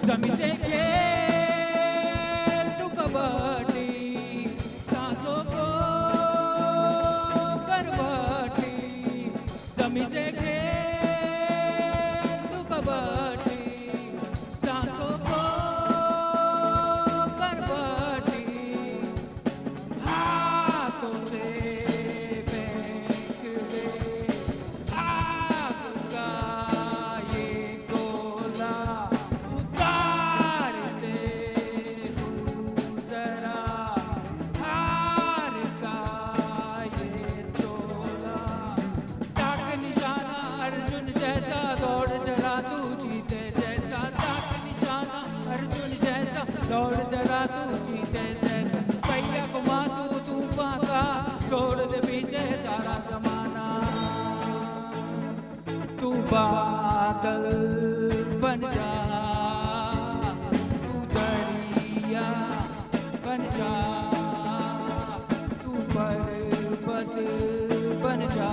S3: जमी से खेल तू कबड्डी, सांसों को करवटी। जमी से खेल तू कबड्डी, सांसों को करवटी। हाथों से फेंक दे आग का ये गोला, दौड़ जरा तू जीते जैसा, पहिया घुमा तू तूफान का, छोड़ दे पीछे सारा जमाना। तू बादल बन जा, तू दरिया बन जा, तू पर्वत बन जा।